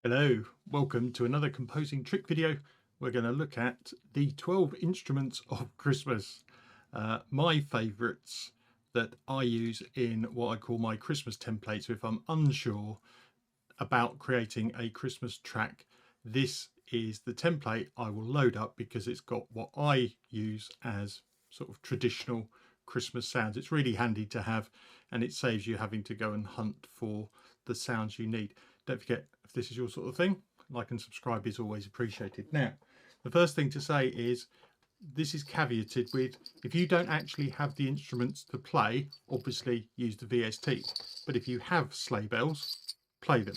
Hello, welcome to another composing trick video. We're going to look at the 12 instruments of Christmas. My favourites that I use in what I call my Christmas templates. If I'm unsure about creating a Christmas track, this is the template I will load up because it's got what I use as sort of traditional Christmas sounds. It's really handy to have, and it saves you having to go and hunt for the sounds you need. Don't forget, if this is your sort of thing, like and subscribe is always appreciated. Now, the first thing to say is this is caveated with, if you don't actually have the instruments to play, obviously use the VST. But if you have sleigh bells, play them.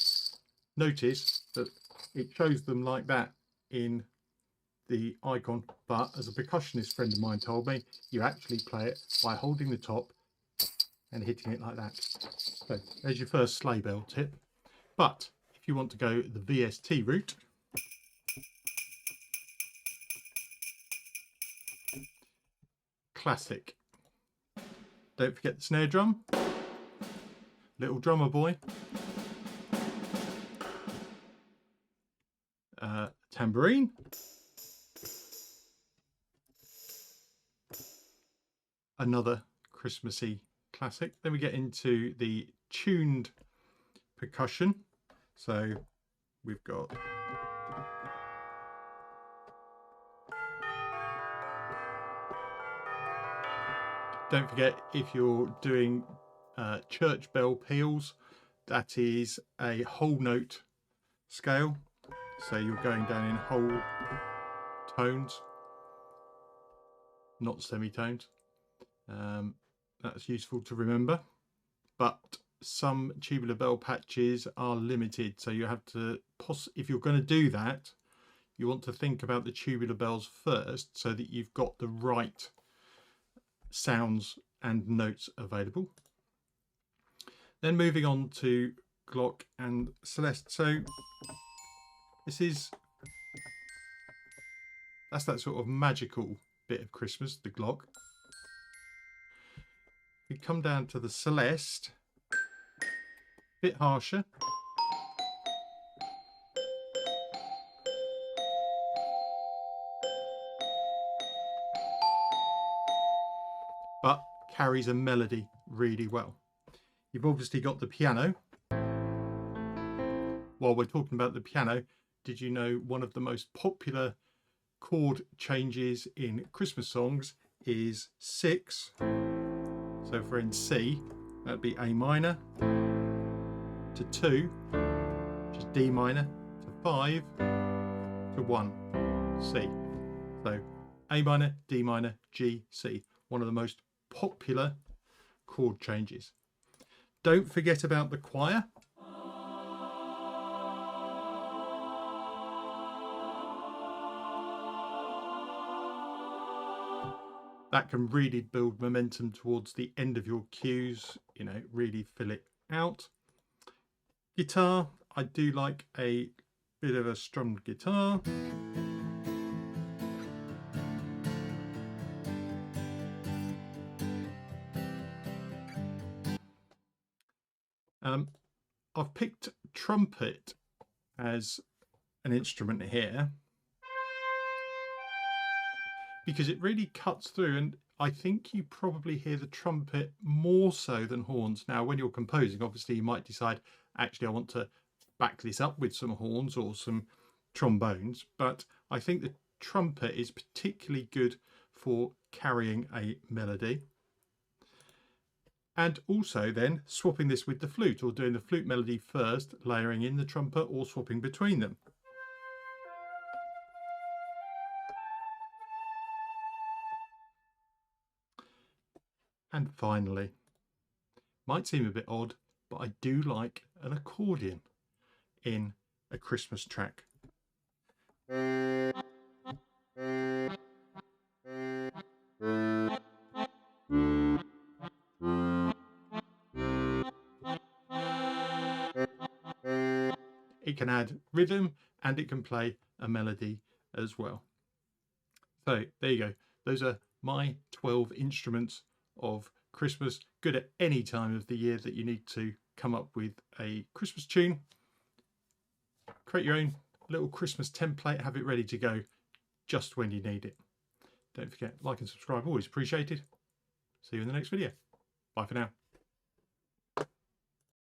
Notice that it shows them like that in the icon, but as a percussionist friend of mine told me, you actually play it by holding the top and hitting it like that. So there's your first sleigh bell tip. But if you want to go the VST route, classic. Don't forget the snare drum, little drummer boy, tambourine, another Christmassy classic. Then we get into the tuned percussion. So we've got don't forget, if you're doing church bell peals, that is a whole note scale. So you're going down in whole tones, not semitones. That's useful to remember. But some tubular bell patches are limited, so you have to if you're going to do that, you want to think about the tubular bells first so that you've got the right sounds and notes available. Then moving on to Glock and Celeste. So that's that sort of magical bit of Christmas, the Glock. We come down to the Celeste, bit harsher. But carries a melody really well. You've obviously got the piano. While we're talking about the piano, did you know one of the most popular chord changes in Christmas songs is 6? So for in C, that'd be A minor, to 2, which is D minor, to 5, to 1, C. So A minor, D minor, G, C. One of the most popular chord changes. Don't forget about the choir. That can really build momentum towards the end of your cues, you know, really fill it out. Guitar, I do like a bit of a strummed guitar. I've picked trumpet as an instrument here because it really cuts through, and I think you probably hear the trumpet more so than horns. Now, when you're composing, obviously you might decide, actually, I want to back this up with some horns or some trombones, but I think the trumpet is particularly good for carrying a melody. And also then swapping this with the flute, or doing the flute melody first, layering in the trumpet, or swapping between them. And finally, might seem a bit odd, but I do like an accordion in a Christmas track. It can add rhythm and it can play a melody as well. So there you go. Those are my 12 instruments of Christmas. Good at any time of the year that you need to come up with a Christmas tune. create your own little Christmas template, have it ready to go just when you need it. Don't forget, like and subscribe, always appreciated. See you in the next video. Bye for now.